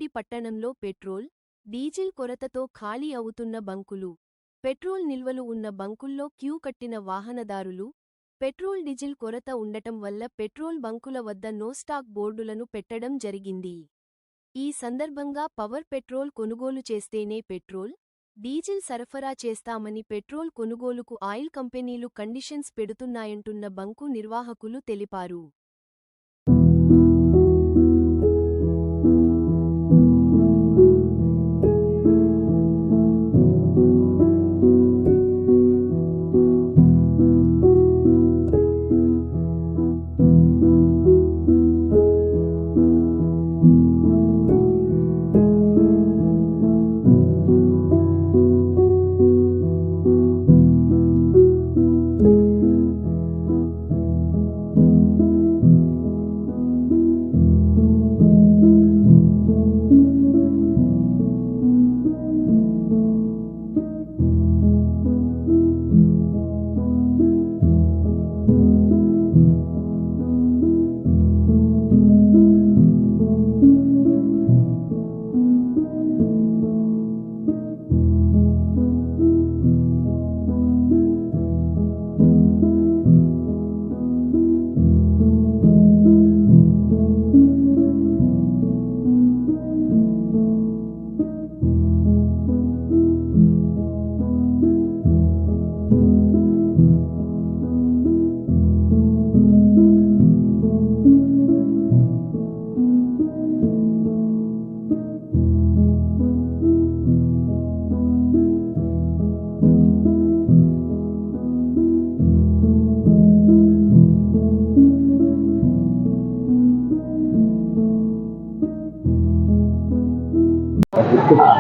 సంగారెడ్డి పట్టణంలో petrol, diesel కొరతతో ఖాళీ అవుతున్న బంకులు. పెట్రోల్ నిల్వలు ఉన్న బంకుల్లో క్యూ కట్టిన వాహనదారులు. పెట్రోల్ డీజిల్ కొరత ఉండటం వల్ల పెట్రోల్ బంకుల వద్ద నో స్టాక్ బోర్డులను పెట్టడం జరిగింది. ఈ సందర్భంగా పవర్ పెట్రోల్ కొనుగోలు చేస్తేనే పెట్రోల్, డీజిల్ సరఫరా చేస్తామని పెట్రోల్ కొనుగోలుకు ఆయిల్ కంపెనీలు కండిషన్స్ పెడుతున్నాయంటున్న బంకు నిర్వాహకులు తెలిపారు.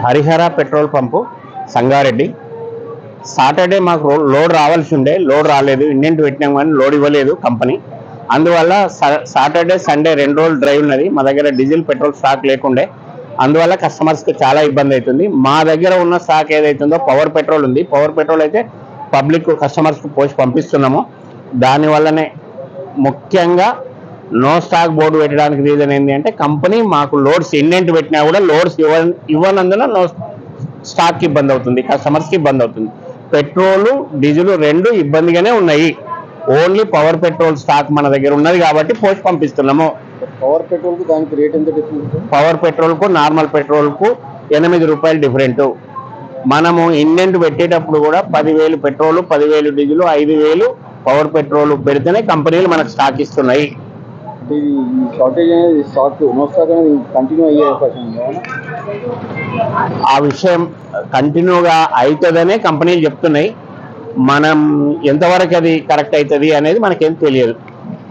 Harihara petrol pump Sangareddy. Saturday మాకు లోడ్ రావాల్సి ఉండే, లోడ్ రాలేదు. ఇండియన్ పెట్టినాం కానీ లోడ్ ఇవ్వలేదు కంపెనీ. అందువల్ల సాటర్డే సండే 2 రోజులు డ్రైవ్ ఉన్నది. మా దగ్గర డీజిల్ పెట్రోల్ స్టాక్ లేకుండే, అందువల్ల కస్టమర్స్కి చాలా ఇబ్బంది అవుతుంది. మా దగ్గర ఉన్న స్టాక్ ఏదైతుందో పవర్ పెట్రోల్ ఉంది. పవర్ పెట్రోల్ అయితే పబ్లిక్ కస్టమర్స్కి పోసి పంపిస్తున్నాము. దానివల్లనే ముఖ్యంగా నో స్టాక్ బోర్డు పెట్టడానికి రీజన్ ఏంటి అంటే, కంపెనీ మాకు లోడ్స్ ఎన్నెంటి పెట్టినా కూడా లోడ్స్ ఇవ్వనందున నో స్టాక్కి ఇబ్బంది అవుతుంది, కస్టమర్స్కి ఇబ్బంది అవుతుంది. పెట్రోలు డీజిల్ 2 ఇబ్బందిగానే ఉన్నాయి. ఓన్లీ పవర్ పెట్రోల్ స్టాక్ మన దగ్గర ఉన్నది కాబట్టి పోస్ట్ పంపిస్తున్నాము. పవర్ పెట్రోల్కు దానికి రేట్ ఎంత డిఫరెంట్? పవర్ పెట్రోల్కు నార్మల్ పెట్రోల్కు 8 రూపాయలు డిఫరెంట్. మనము ఇండెంట్ పెట్టేటప్పుడు కూడా 10,000 పెట్రోల్, 10,000 డీజిల్, 5,000 పవర్ పెట్రోల్ పెడితేనే కంపెనీలు మనకు స్టాక్ ఇస్తున్నాయి. ఈ షార్టేజ్ అనేది నో స్టాక్ అనేది కంటిన్యూ అయ్యే అవకాశం ఉందా? ఆ విషయం కంటిన్యూగా అవుతుందనే కంపెనీలు చెప్తున్నాయి. మనం ఎంతవరకు అది కరెక్ట్ అవుతుంది అనేది మనకేం తెలియదు.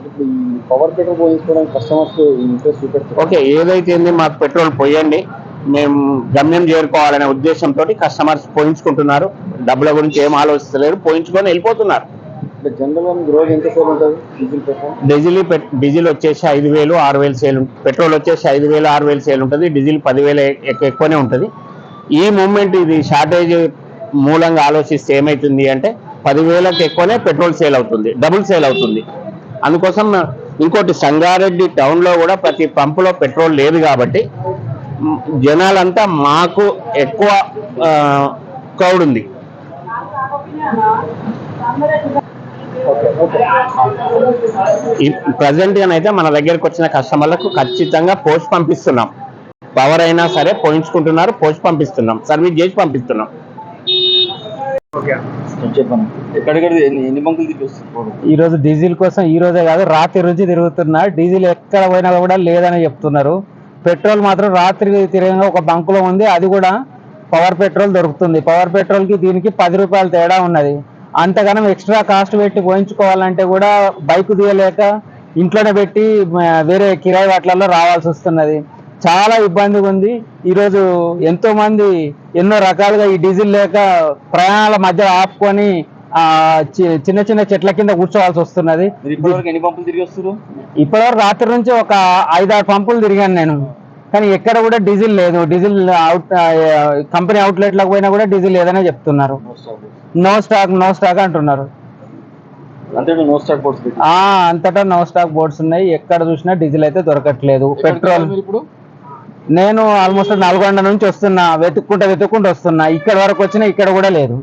ఇప్పుడు ఈ పవర్ పెట్రోల్ పోయించుకోవడానికి కస్టమర్స్ ఇంట్రెస్ట్ చూపెడతారు. ఓకే, ఏదైతే మాకు పెట్రోల్ పోయండి, మేము గమ్యం చేరుకోవాలనే ఉద్దేశంతో కస్టమర్స్ పోయించుకుంటున్నారు. డబ్బుల గురించి ఏం ఆలోచిస్తలేరు, పోయించుకొని వెళ్ళిపోతున్నారు. జనరల్ రోజు ఎంత సేల్ ఉంటుంది డీజిల్ పెట్రోల్? డీజిల్ వచ్చేసి 5,000, 6,000 సేల్. పెట్రోల్ వచ్చేసి 5,000, 6,000 సేల్ ఉంటుంది. డీజిల్ 10,000 ఎక్కువనే ఉంటుంది. ఈ మూమెంట్ ఇది షార్టేజ్ మూలంగా ఆలోచిస్తే ఏమవుతుంది అంటే, 10,000కి ఎక్కువనే పెట్రోల్ సేల్ అవుతుంది, డబుల్ సేల్ అవుతుంది. అందుకోసం ఇంకోటి, సంగారెడ్డి టౌన్లో కూడా ప్రతి పంపులో పెట్రోల్ లేదు కాబట్టి జనాలంతా మాకు ఎక్కువ క్రౌడ్ ఉంది. ప్రజెంట్గానైతే మన దగ్గరకు వచ్చిన కస్టమర్లకు ఖచ్చితంగా పోస్ట్ పంపిస్తున్నాం. పవర్ అయినా సరే పోయించుకుంటున్నారు, పోస్ట్ పంపిస్తున్నాం, సర్వీస్ చేసి పంపిస్తున్నాం. ఈరోజు డీజిల్ కోసం ఈ రోజే కాదు, రాత్రి నుంచి తిరుగుతున్నా. డీజిల్ ఎక్కడ పోయినా కూడా లేదని చెప్తున్నారు. పెట్రోల్ మాత్రం రాత్రి తిరిగిన ఒక బంకులో ఉంది, అది కూడా పవర్ పెట్రోల్ దొరుకుతుంది. పవర్ పెట్రోల్కి దీనికి 10 రూపాయలు తేడా ఉన్నది. అంతగానం ఎక్స్ట్రా కాస్ట్ పెట్టి పోయించుకోవాలంటే కూడా బైక్ తీయలేక ఇంట్లోనే పెట్టి వేరే కిరాయి వాట్లలో రావాల్సి వస్తున్నది. చాలా ఇబ్బందిగా ఉంది. ఈరోజు ఎంతో మంది ఎన్నో రకాలుగా ఈ డీజిల్ లేక ప్రయాణాల మధ్య ఆపుకొని చిన్న చిన్న చెట్ల కింద కూర్చోవాల్సి వస్తున్నది. ఎన్ని పంపులు తిరిగి వస్తారు? ఇప్పటివరకు రాత్రి నుంచి ఒక 5-6 పంపులు తిరిగాను నేను, కానీ ఎక్కడ కూడా డీజిల్ లేదు. డీజిల్ కంపెనీ అవుట్లెట్లకు పోయినా కూడా డీజిల్ లేదనే చెప్తున్నారు. నో స్టాక్ అంటున్నారు. అంతటా నో స్టాక్ బోర్డ్స్ ఉన్నాయి. ఎక్కడ చూసినా డీజిల్ అయితే దొరకట్లేదు. పెట్రోల్ నేను ఆల్మోస్ట్ నల్గొండ నుంచి వస్తున్నా, వెతుక్కుంటూ వస్తున్నా, ఇక్కడ వరకు వచ్చినా ఇక్కడ కూడా లేదు.